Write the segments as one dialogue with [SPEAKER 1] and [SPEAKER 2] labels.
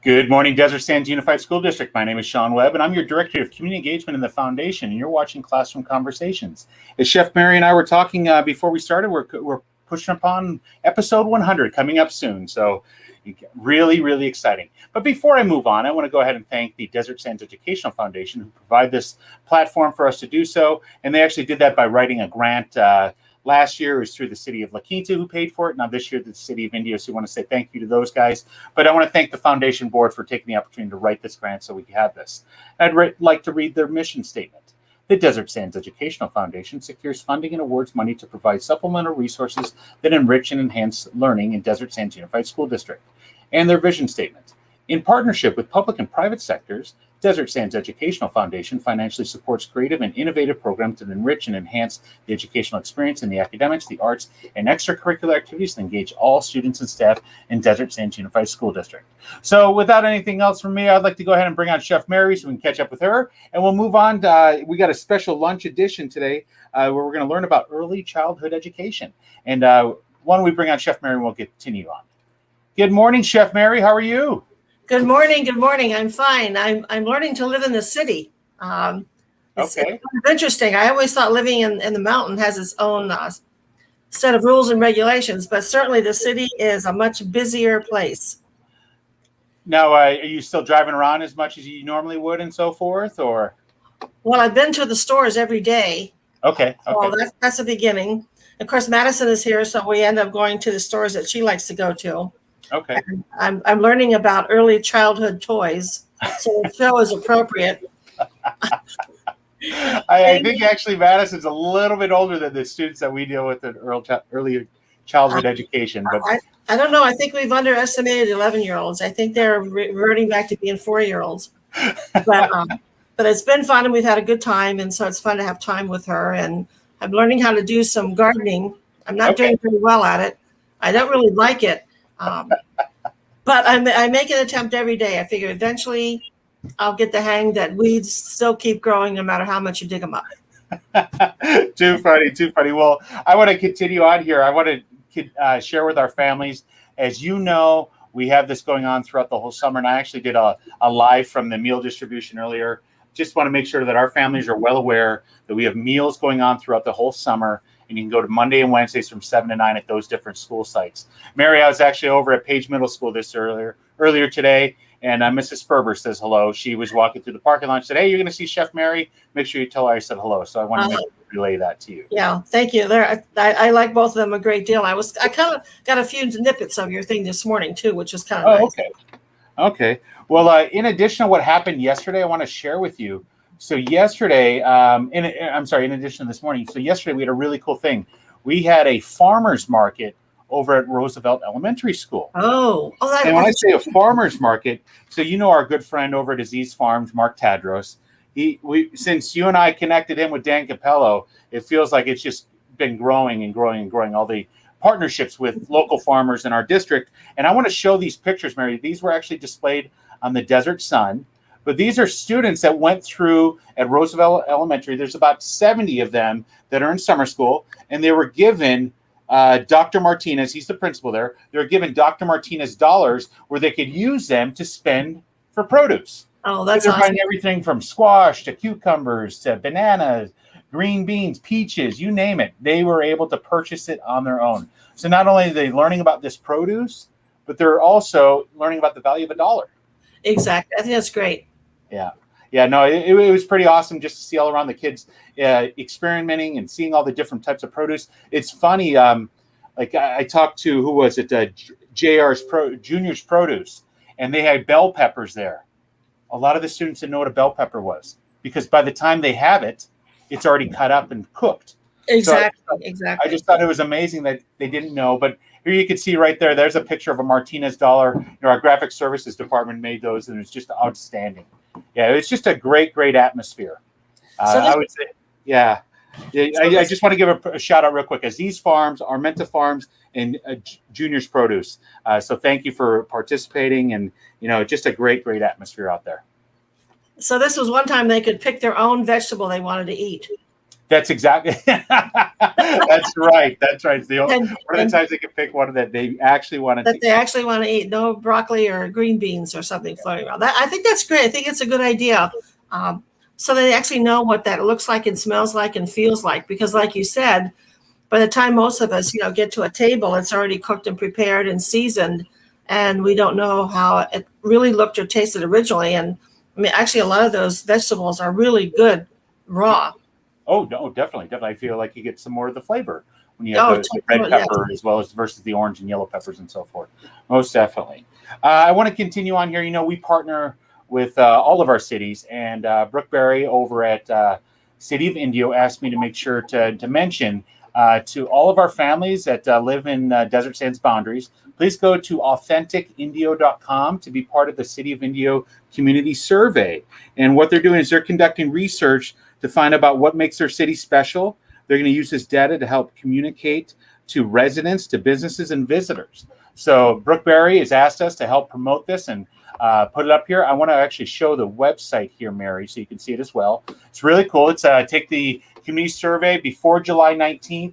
[SPEAKER 1] Good morning, Desert Sands Unified School District. My name is Sean Webb, and I'm your Director of Community Engagement in the Foundation, and you're watching Classroom Conversations. As Chef Mary and I were talking before we started, we're pushing upon episode 100 coming up soon, so really exciting. But before I move on, I want to go ahead and thank the Desert Sands Educational Foundation who provide this platform for us to do so, and they actually did that by writing a grant. Last year it was through the city of La Quinta who paid for it. Now this year the city of Indio. So we want to say thank you to those guys. But I want to thank the foundation board for taking the opportunity to write this grant so we can have this. I'd like to read their mission statement. The Desert Sands Educational Foundation secures funding and awards money to provide supplemental resources that enrich and enhance learning in Desert Sands Unified School District. And their vision statement. In partnership with public and private sectors, Desert Sands Educational Foundation financially supports creative and innovative programs that enrich and enhance the educational experience in the academics, the arts, and extracurricular activities that engage all students and staff in Desert Sands Unified School District. So without anything else from me, I'd like to go ahead and bring on Chef Mary so we can catch up with her. And we'll move on. We got a special lunch edition today where we're going to learn about early childhood education. And why don't we bring on Chef Mary and we'll continue on. Good morning, Chef Mary. How are you?
[SPEAKER 2] Good morning. Good morning. I'm fine. I'm learning to live in the city. It's kind of interesting. I always thought living in the mountain has its own set of rules and regulations, but certainly the city is a much busier place.
[SPEAKER 1] Now, are you still driving around as much as you normally would and so forth, or?
[SPEAKER 2] Well, I've been to the stores every day.
[SPEAKER 1] Okay.
[SPEAKER 2] Well, that's the beginning. Of course, Madison is here, so we end up going to the stores that she likes to go to.
[SPEAKER 1] Okay.
[SPEAKER 2] And I'm learning about early childhood toys, so the show is appropriate.
[SPEAKER 1] I think actually Madison's a little bit older than the students that we deal with in early childhood education. But
[SPEAKER 2] I don't know. I think we've underestimated 11-year-olds. I think they're reverting back to being 4-year-olds. But it's been fun, and we've had a good time, and so it's fun to have time with her. And I'm learning how to do some gardening. I'm not doing very well at it. I don't really like it. But I make an attempt every day. I figure eventually I'll get the hang that weeds still keep growing no matter how much you dig them up.
[SPEAKER 1] Too funny. Well, I want to continue on here. I want to share with our families. As you know, we have this going on throughout the whole summer, and I actually did a live from the meal distribution earlier. Just want to make sure that our families are well aware that we have meals going on throughout the whole summer. And you can go to Monday and Wednesdays from 7 to 9 at those different school sites. Mary, I was actually over at Page Middle School earlier today, and Mrs. Sperber says hello. She was walking through the parking lot and said, "Hey, you're going to see Chef Mary. Make sure you tell her I said hello." So I want to relay that to you.
[SPEAKER 2] Yeah, thank you. I like both of them a great deal. I kind of got a few snippets of your thing this morning too, which was kind of nice.
[SPEAKER 1] Okay. Well, in addition to what happened yesterday, I want to share with you. So yesterday, in addition to this morning, so yesterday we had a really cool thing. We had a farmer's market over at Roosevelt Elementary School. And when I say a farmer's market, so you know our good friend over at Aziz Farms, Mark Tadros. Since you and I connected him with Dan Capello, it feels like it's just been growing and growing and growing. All the partnerships with local farmers in our district. And I want to show these pictures, Mary. These were actually displayed on the Desert Sun. But these are students that went through at Roosevelt Elementary. There's about 70 of them that are in summer school, and they were given Dr. Martinez, he's the principal there, they were given Dr. Martinez dollars where they could use them to spend for produce.
[SPEAKER 2] Oh, that's
[SPEAKER 1] awesome. They're
[SPEAKER 2] awesome.
[SPEAKER 1] buying everything from squash to cucumbers to bananas, green beans, peaches, you name it. They were able to purchase it on their own. So not only are they learning about this produce, but they're also learning about the value of a dollar.
[SPEAKER 2] Exactly. I think that's great.
[SPEAKER 1] Yeah, no, it was pretty awesome just to see all around the kids experimenting and seeing all the different types of produce. It's funny, like I talked to, who was it, JR's Junior's Produce, and they had bell peppers there. A lot of the students didn't know what a bell pepper was because by the time they have it, it's already cut up and cooked.
[SPEAKER 2] Exactly.
[SPEAKER 1] I just thought it was amazing that they didn't know, but here you can see right there, there's a picture of a Martinez dollar. Our graphic services department made those, and it's just outstanding. Yeah, it's just a great atmosphere. I would say, I just want to give a shout out real quick. Aziz Farms, Armenta Farms, and Junior's Produce. So thank you for participating, and just a great atmosphere out there.
[SPEAKER 2] So this was one time they could pick their own vegetable they wanted to eat.
[SPEAKER 1] That's exactly. That's right. That's right. It's the only,
[SPEAKER 2] And,
[SPEAKER 1] one of the times they can pick one that they actually want to.
[SPEAKER 2] they actually want to eat, no broccoli or green beans or something floating around. I think that's great. I think it's a good idea. So they actually know what that looks like and smells like and feels like. Because, like you said, by the time most of us, get to a table, it's already cooked and prepared and seasoned, and we don't know how it really looked or tasted originally. And I mean, actually, a lot of those vegetables are really good raw.
[SPEAKER 1] Oh no, definitely, definitely. I feel like you get some more of the flavor when you have the red pepper as well as versus the orange and yellow peppers and so forth. Most definitely. I want to continue on here. We partner with all of our cities, and Brookberry over at City of Indio asked me to make sure to mention to all of our families that live in Desert Sands boundaries, please go to AuthenticIndio.com to be part of the City of Indio Community Survey. And what they're doing is they're conducting research to find out what makes their city special. They're going to use this data to help communicate to residents, to businesses, and visitors. So Brookberry has asked us to help promote this and put it up here. I want to actually show the website here, Mary, so you can see it as well. It's really cool. It's take the community survey before July 19th,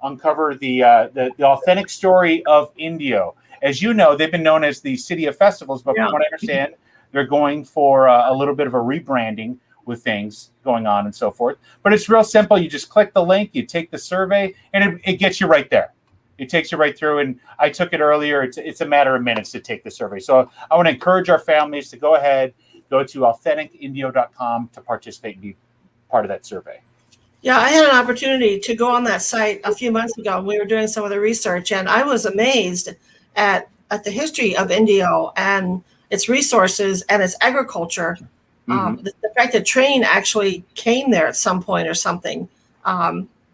[SPEAKER 1] uncover the authentic story of Indio. As you know, they've been known as the City of Festivals, but from what I understand, they're going for a little bit of a rebranding with things going on and so forth. But it's real simple. You just click the link, you take the survey, and it gets you right there. It takes you right through. And I took it earlier. It's a matter of minutes to take the survey. So I want to encourage our families to go ahead, go to AuthenticIndio.com to participate and be part of that survey.
[SPEAKER 2] Yeah, I had an opportunity to go on that site a few months ago. We were doing some of the research, and I was amazed at the history of Indio and its resources and its agriculture. The fact that train actually came there at some point or something.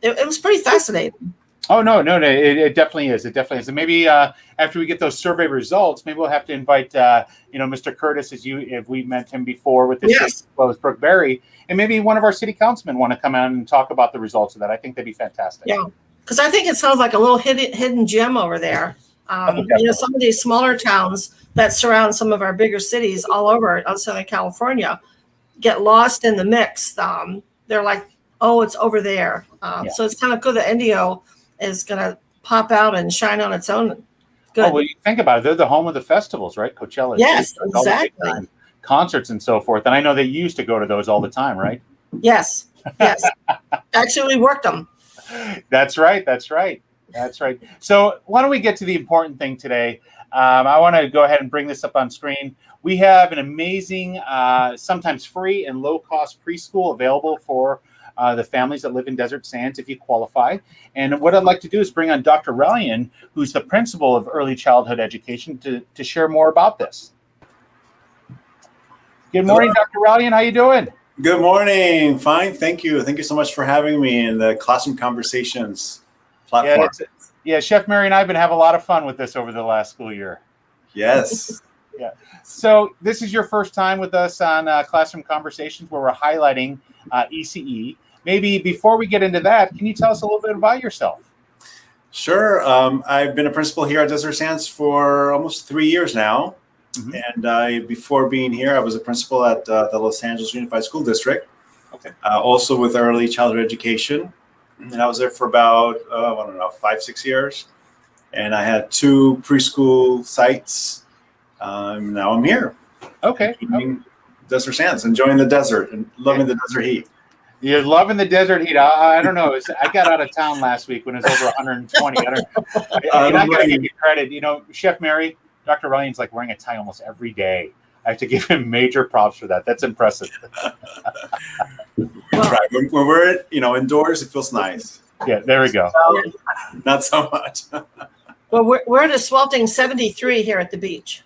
[SPEAKER 2] It was pretty fascinating.
[SPEAKER 1] Oh, no, it definitely is. It definitely is. And maybe after we get those survey results, maybe we'll have to invite, Mr. Curtis, if we met him before with the city, as well as Brookberry, and maybe one of our city councilmen want to come out and talk about the results of that. I think that'd be fantastic.
[SPEAKER 2] Yeah, because I think it sounds like a little hidden gem over there. Some of these smaller towns that surround some of our bigger cities all over Southern California get lost in the mix. They're like, oh, it's over there. So it's kind of cool that Indio is going to pop out and shine on its own. Good.
[SPEAKER 1] Oh, well, you think about it. They're the home of the festivals, right? Coachella.
[SPEAKER 2] Yes, exactly.
[SPEAKER 1] Concerts and so forth. And I know they used to go to those all the time, right?
[SPEAKER 2] Yes. Actually, we worked them.
[SPEAKER 1] That's right. So why don't we get to the important thing today? I want to go ahead and bring this up on screen. We have an amazing, sometimes free and low-cost preschool available for the families that live in Desert Sands if you qualify. And what I'd like to do is bring on Dr. Ralion, who's the principal of early childhood education, to share more about this. Good morning, Dr. Ralion. How you doing?
[SPEAKER 3] Good morning. Fine. Thank you. Thank you so much for having me in the Classroom Conversations platform.
[SPEAKER 1] Yeah, Chef Mary and I have been having a lot of fun with this over the last school year.
[SPEAKER 3] Yes.
[SPEAKER 1] Yeah. So this is your first time with us on Classroom Conversations, where we're highlighting ECE. Maybe before we get into that, can you tell us a little bit about yourself?
[SPEAKER 3] Sure. I've been a principal here at Desert Sands for almost 3 years now. Mm-hmm. And before being here, I was a principal at the Los Angeles Unified School District.
[SPEAKER 1] Okay.
[SPEAKER 3] Also with early childhood education. And I was there for about, 5-6 years. And I had 2 preschool sites. Now I'm here.
[SPEAKER 1] Okay.
[SPEAKER 3] Desert Sands, enjoying the desert and loving the desert heat.
[SPEAKER 1] You're loving the desert heat. I don't know. I got out of town last week when it was over 120. I'm not going to give you credit. Chef Mary, Dr. Ralion's like wearing a tie almost every day. I have to give him major props for that. That's impressive.
[SPEAKER 3] Right. When we're indoors, it feels nice.
[SPEAKER 1] Yeah, there we go.
[SPEAKER 3] Not so much.
[SPEAKER 2] Well, we're at a sweltering 73 here at the beach.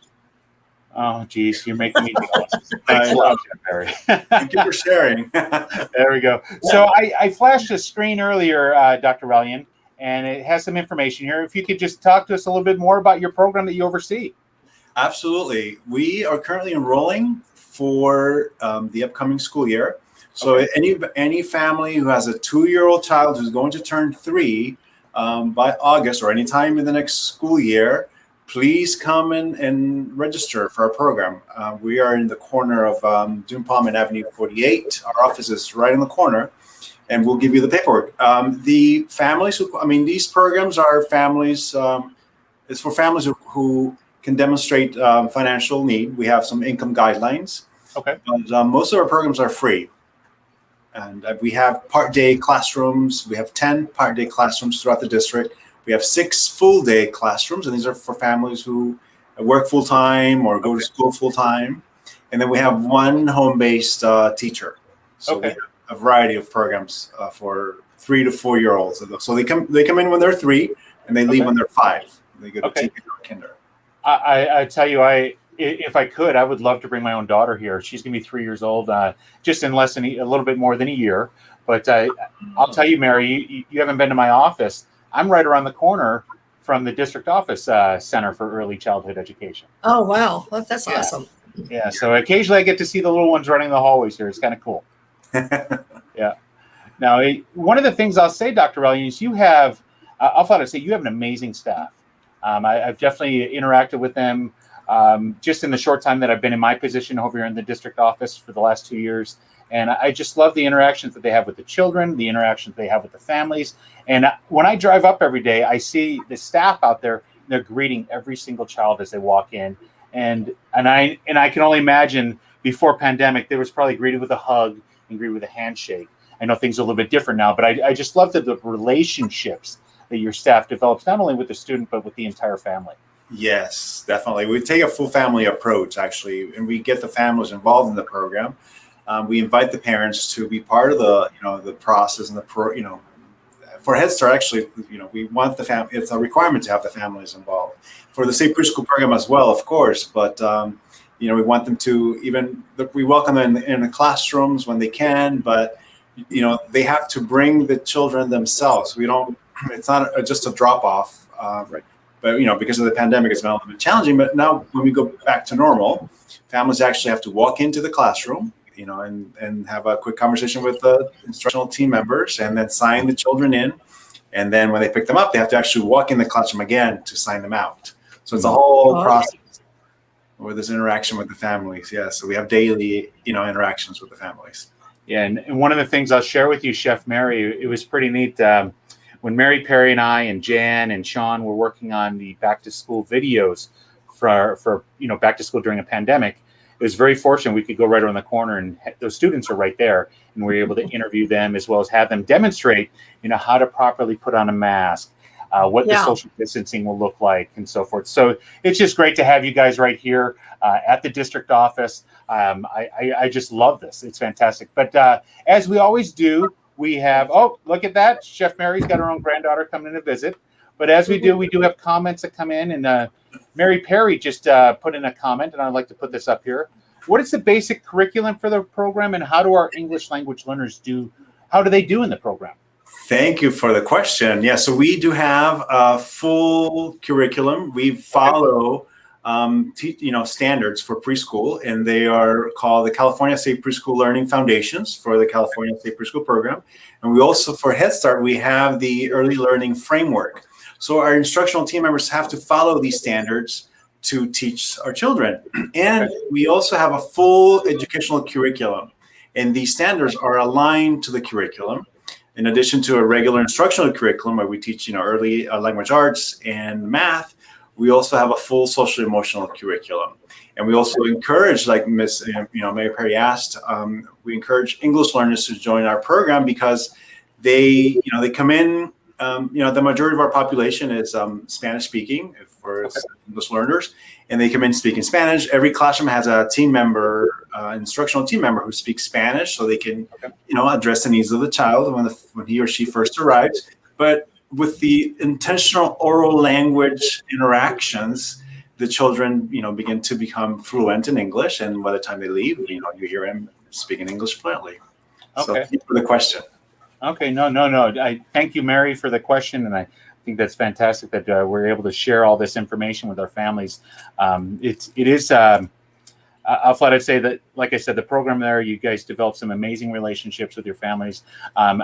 [SPEAKER 1] Oh, geez, you're making me jealous. Thanks a lot, Mary.
[SPEAKER 3] Thank you for sharing.
[SPEAKER 1] There we go. So I flashed a screen earlier, Dr. Ralion, and it has some information here. If you could just talk to us a little bit more about your program that you oversee.
[SPEAKER 3] Absolutely. We are currently enrolling for the upcoming school year. So any family who has a 2-year-old child who's going to turn 3 by August or any time in the next school year, please come and register for our program. We are in the corner of Dune Palm and Avenue 48. Our office is right in the corner. and we'll give you the paperwork. The families who, I mean, these programs are families. It's for families who can demonstrate financial need. We have some income guidelines.
[SPEAKER 1] Okay.
[SPEAKER 3] But, most of our programs are free. And we have part-day classrooms. We have 10 part-day classrooms throughout the district. We have 6 full-day classrooms, and these are for families who work full-time or go to school full-time. And then we have 1 home-based teacher. So we have a variety of programs for 3 to 4 year olds. So they come in when they're 3, and they leave when they're 5. They go to TK or kinder.
[SPEAKER 1] I tell you, if I could, I would love to bring my own daughter here. She's going to be 3 years old, just in less than a little bit more than a year. But I'll tell you, Mary, you haven't been to my office. I'm right around the corner from the district office Center for Early Childhood Education.
[SPEAKER 2] Oh, wow. Well, that's awesome.
[SPEAKER 1] Yeah, so occasionally I get to see the little ones running the hallways here. It's kind of cool. Yeah. Now, one of the things I'll say, Dr. Ralion, is you have, I'd say you have an amazing staff. I've definitely interacted with them just in the short time that I've been in my position over here in the district office for the last 2 years. And I just love the interactions that they have with the children, the interactions they have with the families. And when I drive up every day, I see the staff out there, they're greeting every single child as they walk in. And I can only imagine before pandemic, they was probably greeted with a hug and greeted with a handshake. I know things are a little bit different now, but I just love the relationships that your staff develops, not only with the student, but with the entire family.
[SPEAKER 3] Yes, definitely. We take a full family approach, actually, and we get the families involved in the program. We invite the parents to be part of the process and for Head Start, actually, we want the family. It's a requirement to have the families involved. For the Safe Preschool program as well, of course, but we want them to we welcome them in the classrooms when they can, but they have to bring the children themselves. It's not just a drop off, right? But because of the pandemic, it's been a little bit challenging. But now, when we go back to normal, families actually have to walk into the classroom, and have a quick conversation with the instructional team members, and then sign the children in. And then when they pick them up, they have to actually walk in the classroom again to sign them out. So it's a whole process where there's interaction with the families. Yeah, so we have daily, interactions with the families.
[SPEAKER 1] Yeah, and one of the things I'll share with you, Chef Mary, it was pretty neat. When Mary Perry and I and Jan and Sean were working on the back to school videos for back to school during a pandemic, it was very fortunate we could go right around the corner and those students are right there, and we were able to interview them as well as have them demonstrate, how to properly put on a mask, what the social distancing will look like, and so forth. So it's just great to have you guys right here at the district office. I just love this. It's fantastic. But as we always do, we have, look at that. Chef Mary's got her own granddaughter coming in to visit. But as we do have comments that come in. And Mary Perry just put in a comment, and I'd like to put this up here. What is the basic curriculum for the program, and how do our English language learners do? How do they do in the program?
[SPEAKER 3] Thank you for the question. Yeah, so we do have a full curriculum. We follow standards for preschool, and they are called the California Safe Preschool Learning Foundations for the California Safe Preschool program. And we also, for Head Start, we have the Early Learning Framework. So our instructional team members have to follow these standards to teach our children. And we also have a full educational curriculum, and these standards are aligned to the curriculum. In addition to a regular instructional curriculum where we teach, early language arts and math, we also have a full social emotional curriculum. And we also encourage, like Miss, Mary Perry asked, we encourage English learners to join our program because they come in, the majority of our population is Spanish speaking for English learners, and they come in speaking Spanish. Every classroom has a team member, instructional team member who speaks Spanish, so they can, address the needs of the child when he or she first arrives. But with the intentional oral language interactions, the children, begin to become fluent in English, and by the time they leave, you hear them speaking English fluently. So thank you for the question. Okay,
[SPEAKER 1] no. I thank you, Mary, for the question, and I think that's fantastic that we're able to share all this information with our families. I'll flat out say that, like I said, the program there, you guys develop some amazing relationships with your families.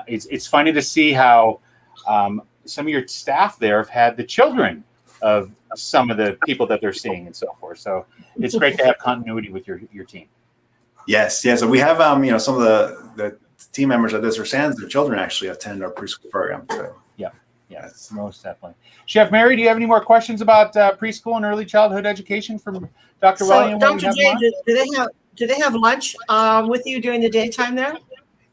[SPEAKER 1] It's funny to see how some of your staff there have had the children of some of the people that they're seeing and so forth. So it's great to have continuity with your team.
[SPEAKER 3] Yes. So we have some of team members at Desert Sands, their children actually attend our preschool program too.
[SPEAKER 1] Yes, most definitely. Chef Mary, do you have any more questions about preschool and early childhood education from Dr.
[SPEAKER 2] So,
[SPEAKER 1] Ralion?
[SPEAKER 2] Dr. J, do they have lunch with you during the daytime there?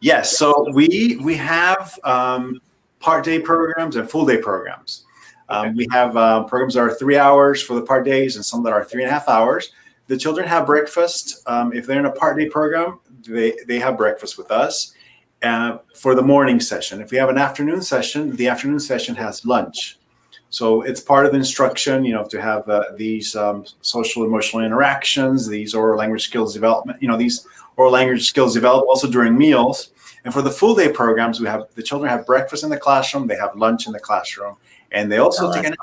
[SPEAKER 3] Yes, so we have part day programs and full day programs.
[SPEAKER 1] Okay.
[SPEAKER 3] We have programs that are 3 hours for the part days and some that are 3.5 hours. The children have breakfast. If they're in a part day program, they have breakfast with us for the morning session. If we have an afternoon session, the afternoon session has lunch. So it's part of the instruction, to have these social emotional interactions, these oral language skills development, these oral language skills develop also during meals. And for the full day programs, the children have breakfast in the classroom, they have lunch in the classroom, and they also take a nap.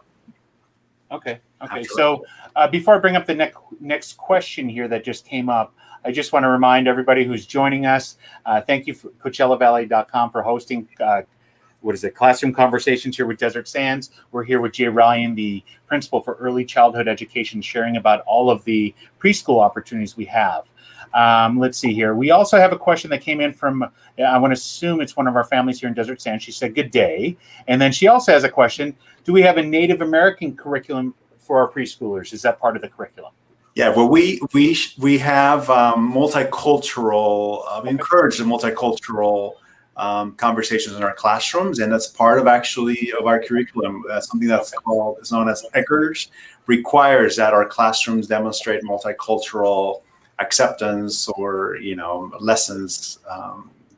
[SPEAKER 1] Okay. So before I bring up the next question here that just came up, I just want to remind everybody who's joining us, thank you for CoachellaValley.com for hosting Classroom Conversations here with Desert Sands. We're here with Jay Ralion, the principal for early childhood education, sharing about all of the preschool opportunities we have. Let's see here. We also have a question that came in from, I want to assume it's one of our families here in Desert Sands. She said, good day. And then she also has a question. Do we have a Native American curriculum for our preschoolers? Is that part of the curriculum?
[SPEAKER 3] Yeah, well, we have multicultural, encourage the multicultural conversations in our classrooms, and that's part of our curriculum. Something that's known as ECHRS, requires that our classrooms demonstrate multicultural acceptance or lessons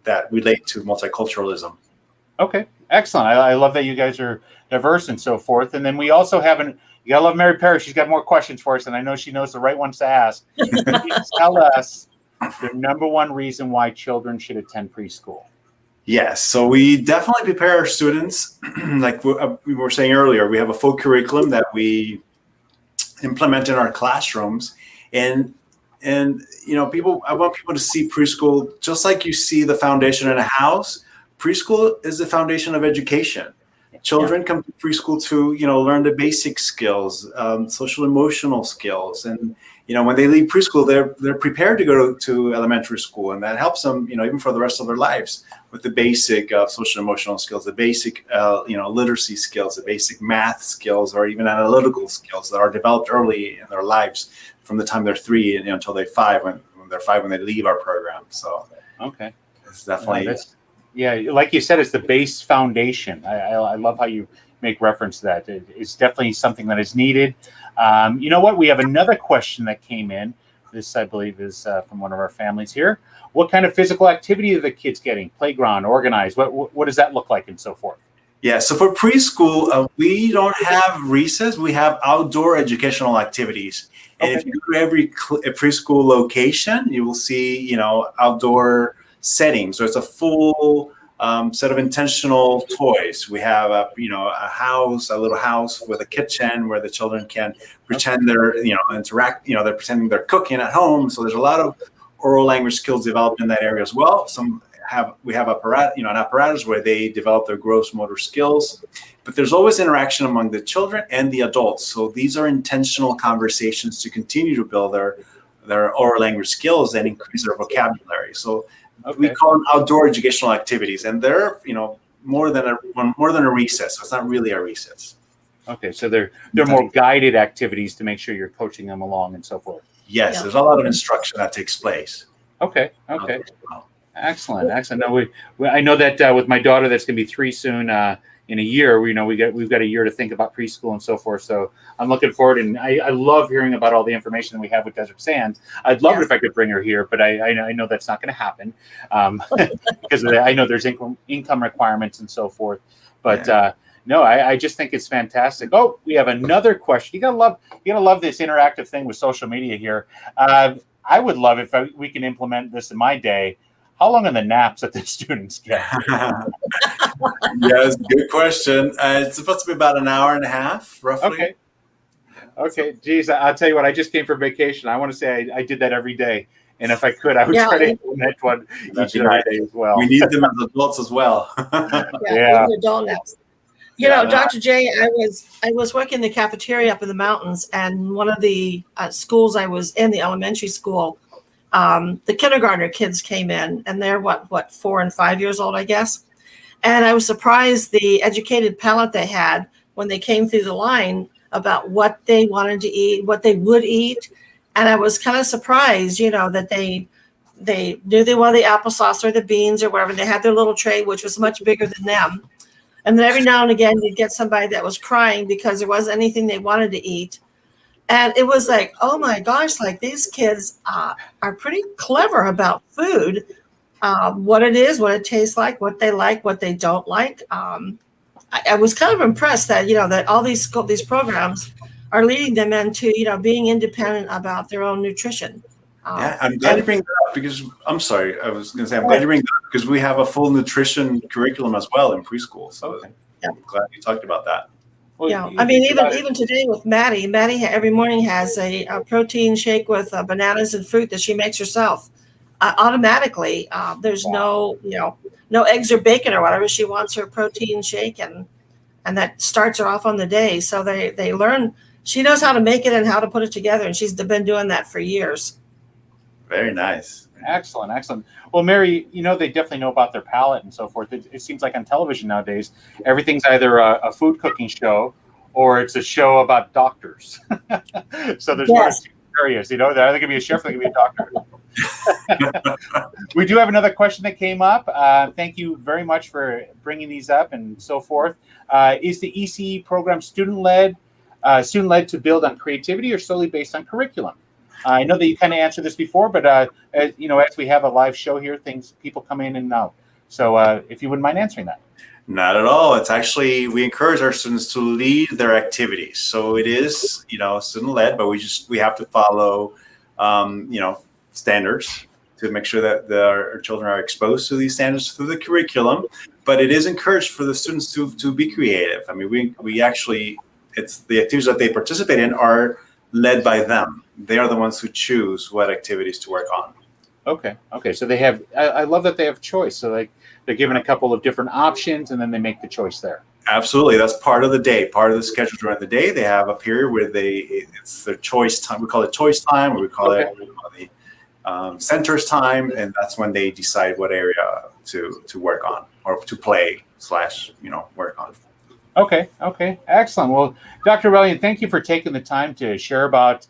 [SPEAKER 3] that relate to multiculturalism.
[SPEAKER 1] Okay, excellent. I love that you guys are diverse and so forth. And then we also have you gotta love Mary Perry. She's got more questions for us, and I know she knows the right ones to ask. Please tell us the number one reason why children should attend preschool.
[SPEAKER 3] Yes, so we definitely prepare our students. Like we were saying earlier, we have a full curriculum that we implement in our classrooms, and I want people to see preschool just like you see the foundation in a house. Preschool is the foundation of education. Children come to preschool to learn the basic skills, social emotional skills, and when they leave preschool, they're prepared to go to elementary school, and that helps them even for the rest of their lives with the basic social emotional skills, the basic literacy skills, the basic math skills, or even analytical skills that are developed early in their lives from the time they're 3 until they're 5 when they leave our program. So
[SPEAKER 1] okay,
[SPEAKER 3] it's definitely.
[SPEAKER 1] Yeah, like you said, it's the base foundation. I love how you make reference to that. It's definitely something that is needed. You know what? We have another question that came in. This, I believe, is from one of our families here. What kind of physical activity are the kids getting? Playground, organized? What does that look like and so forth?
[SPEAKER 3] Yeah, so for preschool, we don't have recess. We have outdoor educational activities. And if you go to every preschool location, you will see, outdoor settings. So it's a full set of intentional toys. We have a little house with a kitchen where the children can pretend they're interact. They're pretending they're cooking at home. So there's a lot of oral language skills developed in that area as well. We have an apparatus where they develop their gross motor skills. But there's always interaction among the children and the adults. So these are intentional conversations to continue to build their oral language skills and increase their vocabulary. So we call them outdoor educational activities, and they're more than a recess. So it's not really a recess.
[SPEAKER 1] Okay, so they're more guided activities to make sure you're coaching them along and so forth.
[SPEAKER 3] Yes, there's a lot of instruction that takes place.
[SPEAKER 1] Okay. Excellent. No, I know that with my daughter that's going to be 3 soon. In a year, we've got a year to think about preschool and so forth. So I'm looking forward, and I love hearing about all the information that we have with Desert Sands. I'd love it if I could bring her here, but I know that's not going to happen because I know there's income requirements and so forth. But no, I just think it's fantastic. Oh, we have another question. You gotta love this interactive thing with social media here. I would love if we can implement this in my day. How long are the naps that the students get?
[SPEAKER 3] Yes, good question. It's supposed to be about an hour and a half, roughly.
[SPEAKER 1] Okay. Geez, I'll tell you what. I just came from vacation. I want to say I did that every day, and if I could, I would try to implement one each and every day as well.
[SPEAKER 3] We need them as adults as well.
[SPEAKER 2] Adult naps. Dr. J, I was working in the cafeteria up in the mountains, and one of the schools I was in, the elementary school, the kindergartner kids came in, and they're what 4 and 5 years old, I guess. And I was surprised the educated palate they had when they came through the line about what they wanted to eat, what they would eat. And I was kind of surprised, that they knew they wanted the applesauce or the beans or whatever. They had their little tray, which was much bigger than them. And then every now and again, you'd get somebody that was crying because there wasn't anything they wanted to eat. And it was like, oh my gosh, like these kids are pretty clever about food, what it is, what it tastes like, what they don't like. I was kind of impressed that, that all these programs are leading them into, being independent about their own nutrition.
[SPEAKER 3] Yeah, I'm glad you bring that up because I'm sorry, I was going to say I'm glad you bring that up because we have a full nutrition curriculum as well in preschool. So I'm glad you talked about that.
[SPEAKER 2] Well, yeah, I mean, even today with Maddie every morning has a protein shake with bananas and fruit that she makes herself automatically. There's no eggs or bacon or whatever. She wants her protein shake, and that starts her off on the day. So they learn. She knows how to make it and how to put it together, and she's been doing that for years.
[SPEAKER 3] Very nice.
[SPEAKER 1] Excellent. Well, Mary, they definitely know about their palate and so forth. It seems like on television nowadays, everything's either a food cooking show or it's a show about doctors. So there's one of two areas, they're either going to be a chef or they're going to be a doctor. We do have another question that came up. Thank you very much for bringing these up and so forth. Is the ECE program student-led to build on creativity or solely based on curriculum? I know that you kind of answered this before, but as we have a live show here, people come in and out. So if you wouldn't mind answering that.
[SPEAKER 3] Not at all. It's actually, we encourage our students to lead their activities. So it is, student-led, but we have to follow, standards to make sure that our children are exposed to these standards through the curriculum. But it is encouraged for the students to be creative. I mean, we actually, it's the activities that they participate in are led by them. They are the ones who choose what activities to work on.
[SPEAKER 1] Okay. So they have, I love that they have choice. So they're given a couple of different options and then they make the choice there.
[SPEAKER 3] Absolutely. That's part of the day, part of the schedule during the day. They have a period where it's their choice time. We call it choice time, or we call it the centers time. And that's when they decide what area to work on or to play / work on.
[SPEAKER 1] Okay. Excellent. Well, Dr. Ralion, thank you for taking the time to share about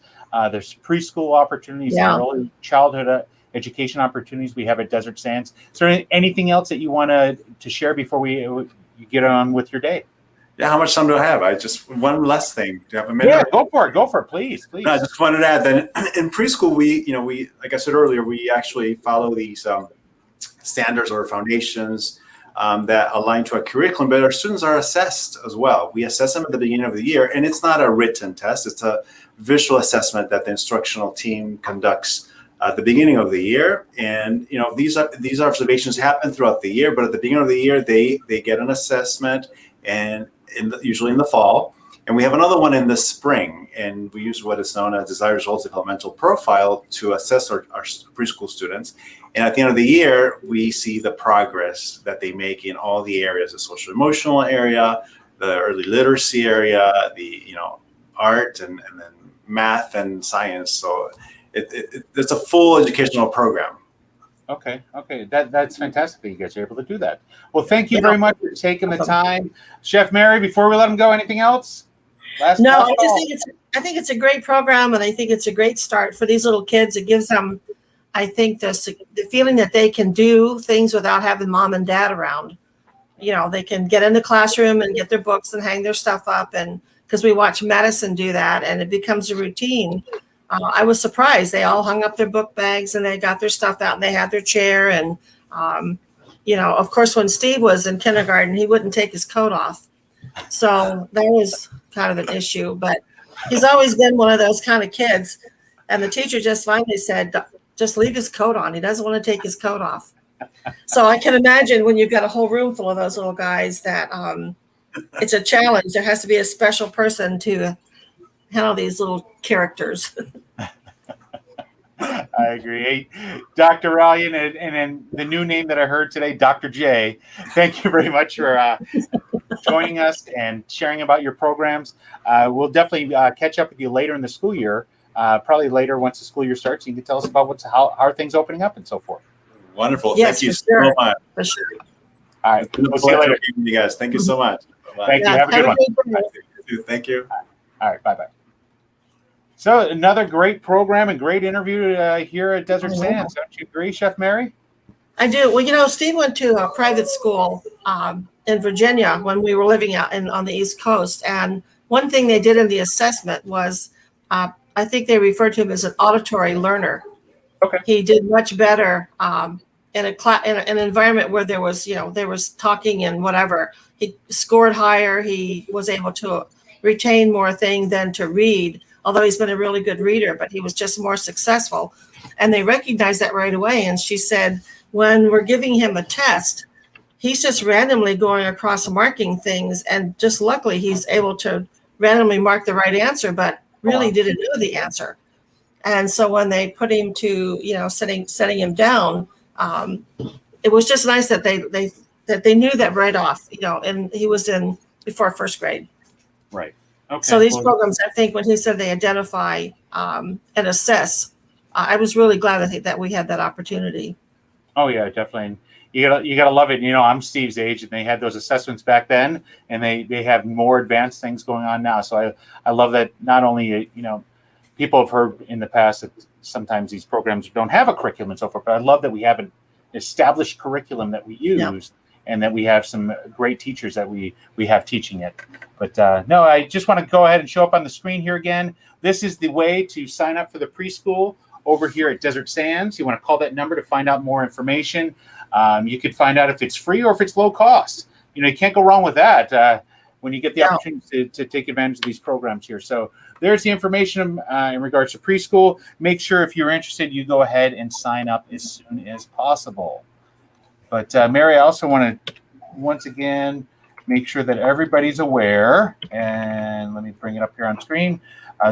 [SPEAKER 1] there's preschool opportunities and early childhood education opportunities we have at Desert Sands. Is there anything else that you want to share before you get on with your day?
[SPEAKER 3] Yeah, how much time do I have? One last thing. Do you have a minute?
[SPEAKER 1] Yeah, go for it, please.
[SPEAKER 3] No, I just wanted to add that in preschool, we like I said earlier, we actually follow these standards or foundations that align to a curriculum, but our students are assessed as well. We assess them at the beginning of the year, and it's not a written test. It's a visual assessment that the instructional team conducts at the beginning of the year. And these observations happen throughout the year, but at the beginning of the year, they get an assessment, and usually in the fall. And we have another one in the spring, and we use what is known as Desired Results Developmental Profile to assess our preschool students. And at the end of the year, we see the progress that they make in all the areas: the social emotional area, the early literacy area, the art, and then math and science. So it's a full educational program.
[SPEAKER 1] Okay. That's fantastic that you guys are able to do that. Well, thank you very much for taking the time. Chef Mary, before we let them go, anything else?
[SPEAKER 2] I think it's a great program, and I think it's a great start for these little kids. It gives them, I think, the feeling that they can do things without having mom and dad around. They can get in the classroom and get their books and hang their stuff up, and because we watch Madison do that, and it becomes a routine. I was surprised. They all hung up their book bags and they got their stuff out and they had their chair. And, of course, when Steve was in kindergarten, he wouldn't take his coat off. So that was kind of an issue. But he's always been one of those kind of kids. And the teacher just finally said, just leave his coat on. He doesn't want to take his coat off. So I can imagine when you've got a whole room full of those little guys that it's a challenge. There has to be a special person to handle these little characters.
[SPEAKER 1] I agree. Dr. Ralion, and then the new name that I heard today, Dr. J, thank you very much for joining us and sharing about your programs. We'll definitely catch up with you later in the school year probably later once the school year starts. You can tell us about how are things opening up and so forth.
[SPEAKER 3] Wonderful.
[SPEAKER 2] Yes,
[SPEAKER 3] Thank you
[SPEAKER 2] for sure.
[SPEAKER 3] so much.
[SPEAKER 2] For sure.
[SPEAKER 1] All right.
[SPEAKER 3] It's been a
[SPEAKER 1] We'll see you
[SPEAKER 3] pleasure
[SPEAKER 1] later.
[SPEAKER 3] meeting you guys. Thank you so much. Bye-bye.
[SPEAKER 1] Thank you. Have a good one.
[SPEAKER 2] Day.
[SPEAKER 3] Thank you.
[SPEAKER 1] All right. Bye-bye. So another great program and great interview here at Desert Sands. Don't you agree, Chef Mary?
[SPEAKER 2] I do. Well, Steve went to a private school in Virginia when we were living out on the East Coast. And one thing they did in the assessment was, I think they referred to him as an auditory learner.
[SPEAKER 1] Okay.
[SPEAKER 2] He did much better in an environment where there was talking and whatever. He scored higher. He was able to retain more thing than to read, although he's been a really good reader, but he was just more successful. And they recognized that right away. And she said, when we're giving him a test, he's just randomly going across marking things. And just luckily, he's able to randomly mark the right answer, but really didn't know the answer. And so when they put him to, setting him down, it was just nice that they knew that right off, and he was in before first grade.
[SPEAKER 1] Right. Okay.
[SPEAKER 2] So these programs, I think when he said they identify and assess, I was really glad that we had that opportunity.
[SPEAKER 1] Oh yeah, definitely. You gotta love it. I'm Steve's age, and they had those assessments back then, and they have more advanced things going on now. So I love that. Not only people have heard in the past that sometimes these programs don't have a curriculum and so forth, but I love that we have an established curriculum that we use, and that we have some great teachers that we have teaching it. But no, I just want to go ahead and show up on the screen here again. This is the way to sign up for the preschool over here at Desert Sands. You want to call that number to find out more information. You could find out if it's free or if it's low cost. You can't go wrong with that when you get the opportunity to take advantage of these programs here. So there's the information in regards to preschool. Make sure if you're interested, you go ahead and sign up as soon as possible. But Mary, I also want to once again make sure that everybody's aware, and let me bring it up here on screen.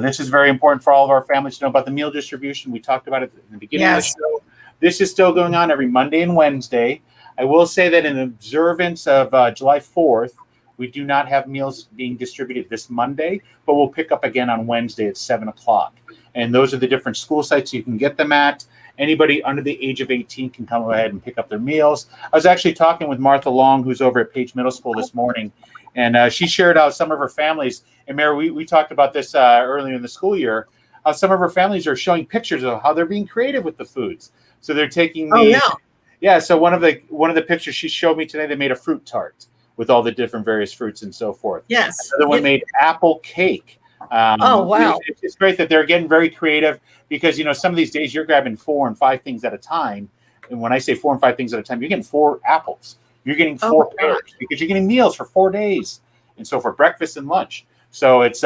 [SPEAKER 1] This is very important for all of our families to know about the meal distribution. We talked about it in the beginning of the show. This is still going on every Monday and Wednesday. I will say that in observance of July 4th, we do not have meals being distributed this Monday, but we'll pick up again on Wednesday at 7 o'clock. And those are the different school sites you can get them at. Anybody under the age of 18 can come ahead and pick up their meals. I was actually talking with Martha Long, who's over at Page Middle School this morning, and she shared out some of her families. And Mary, we talked about this earlier in the school year. Some of her families are showing pictures of how they're being creative with the foods. So they're taking so one of the pictures she showed me today, they made a fruit tart with all the different various fruits and so forth.
[SPEAKER 2] Yes.
[SPEAKER 1] Another one made apple cake.
[SPEAKER 2] Oh, wow.
[SPEAKER 1] It's great that they're getting very creative because, some of these days you're grabbing 4 and 5 things at a time. And when I say 4 and 5 things at a time, you're getting 4 apples. You're getting 4 pears because you're getting meals for 4 days and so for breakfast and lunch. So it's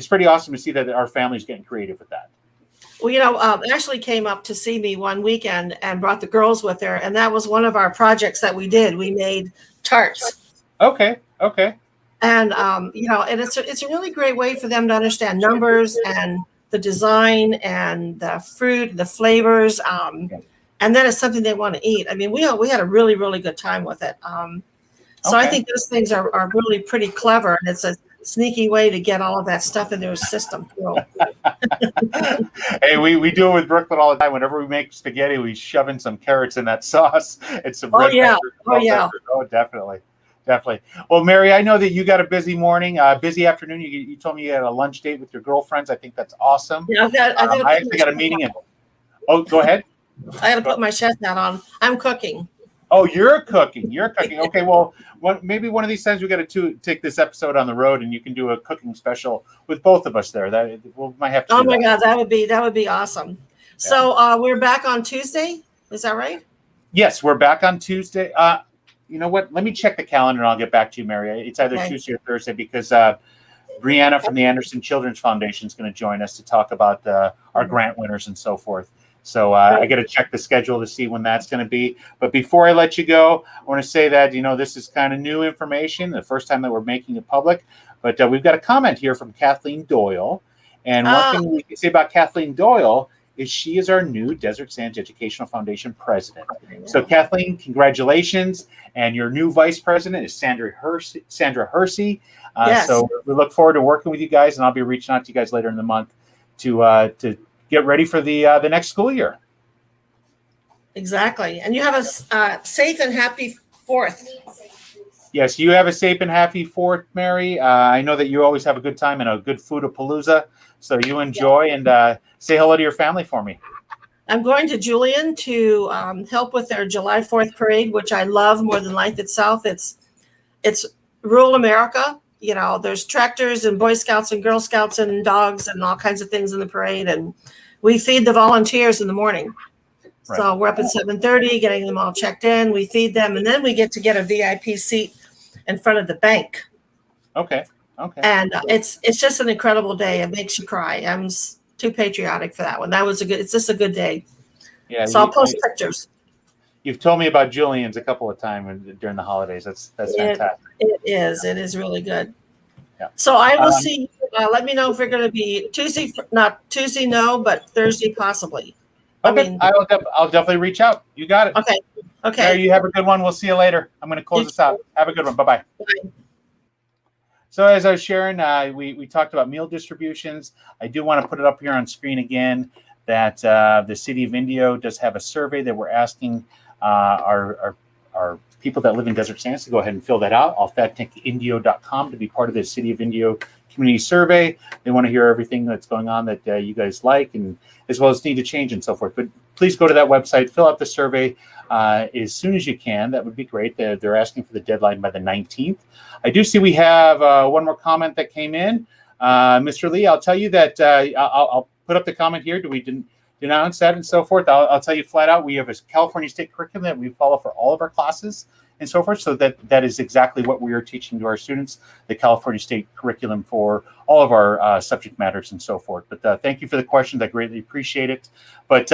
[SPEAKER 1] pretty awesome to see that our family's getting creative with that.
[SPEAKER 2] Well, Ashley came up to see me one weekend and brought the girls with her. And that was one of our projects that we did. We made tarts.
[SPEAKER 1] Okay.
[SPEAKER 2] And, and it's a really great way for them to understand numbers and the design and the fruit, the flavors. And then it's something they want to eat. I mean, we had a really, really good time with it. So I think those things are really pretty clever. And it's a sneaky way to get all of that stuff in their system.
[SPEAKER 1] Hey, we do it with Brooklyn all the time. Whenever we make spaghetti, we shove in some carrots in that sauce and some red peppers. Oh, definitely. Well, Mary, I know that you got a busy morning, busy afternoon. You told me you had a lunch date with your girlfriends. I think that's awesome.
[SPEAKER 2] Yeah,
[SPEAKER 1] I actually got a meeting. Go ahead.
[SPEAKER 2] I got to put my chef hat on. I'm cooking.
[SPEAKER 1] Oh, you're cooking. Okay, well, maybe one of these times we got to take this episode on the road, and you can do a cooking special with both of us there. That we might have to.
[SPEAKER 2] Oh my God, that would be awesome. Yeah. So we're back on Tuesday. Is that right?
[SPEAKER 1] Yes, we're back on Tuesday. You know what? Let me check the calendar, and I'll get back to you, Mary. It's either Tuesday or Thursday because Brianna from the Anderson Children's Foundation is going to join us to talk about our grant winners and so forth. So I got to check the schedule to see when that's going to be. But before I let you go, I want to say that, this is kind of new information, the first time that we're making it public. But we've got a comment here from Kathleen Doyle. And one thing we can say about Kathleen Doyle is she is our new Desert Sands Educational Foundation president. So Kathleen, congratulations. And your new vice president is Sandra Hersey.
[SPEAKER 2] Yes.
[SPEAKER 1] So we look forward to working with you guys, and I'll be reaching out to you guys later in the month to get ready for the next school year.
[SPEAKER 2] Exactly. And you have a safe and happy 4th.
[SPEAKER 1] Yes, you have a safe and happy 4th, Mary. I know that you always have a good time and a good food-a-palooza, so you enjoy and say hello to your family for me.
[SPEAKER 2] I'm going to Julian to help with their July 4th parade, which I love more than life itself. It's rural America. You know, there's tractors and Boy Scouts and Girl Scouts and dogs and all kinds of things in the parade. And we feed the volunteers in the morning.
[SPEAKER 1] Right.
[SPEAKER 2] So we're up at 7:30, getting them all checked in. We feed them, and then we get to get a VIP seat in front of the bank.
[SPEAKER 1] Okay.
[SPEAKER 2] And it's just an incredible day. It makes you cry. I'm too patriotic for that one. It's just a good day.
[SPEAKER 1] Yeah.
[SPEAKER 2] So I'll post pictures.
[SPEAKER 1] You've told me about Julian's a couple of times during the holidays. That's fantastic.
[SPEAKER 2] It is really good.
[SPEAKER 1] Yeah.
[SPEAKER 2] So I will see. Let me know if we're going to be Tuesday. Not Tuesday, no, but Thursday possibly.
[SPEAKER 1] Okay, I'll definitely reach out. You got it.
[SPEAKER 2] Okay.
[SPEAKER 1] Mary, you have a good one. We'll see you later. I'm going to close this out. Have a good one. Bye-bye.
[SPEAKER 2] Bye.
[SPEAKER 1] So as I was sharing, we talked about meal distributions. I do want to put it up here on screen again that the City of Indio does have a survey that we're asking our people that live in Desert Sands to go ahead and fill that out. authenticIndio.com to be part of the City of Indio community survey. They want to hear everything that's going on that you guys like, and as well as need to change and so forth. But please go to that website, fill out the survey as soon as you can. That would be great. They're asking for the deadline by the 19th. I do see we have one more comment that came in. Mr. Lee, I'll tell you that I'll put up the comment here. Do we denounce that and so forth? I'll tell you flat out, we have a California state curriculum that we follow for all of our classes and so forth. So that is exactly what we are teaching to our students, the California state curriculum for all of our subject matters and so forth. But thank you for the questions. I greatly appreciate it. But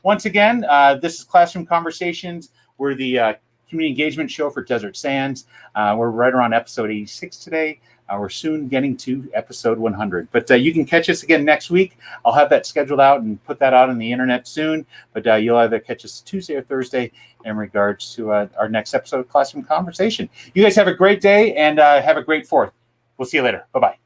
[SPEAKER 1] once again, this is Classroom Conversations. We're the community engagement show for Desert Sands. We're right around episode 86 today. We're soon getting to episode 100. But you can catch us again next week. I'll have that scheduled out and put that out on the internet soon. But you'll either catch us Tuesday or Thursday in regards to our next episode of Classroom Conversation. You guys have a great day and have a great 4th. We'll see you later. Bye-bye.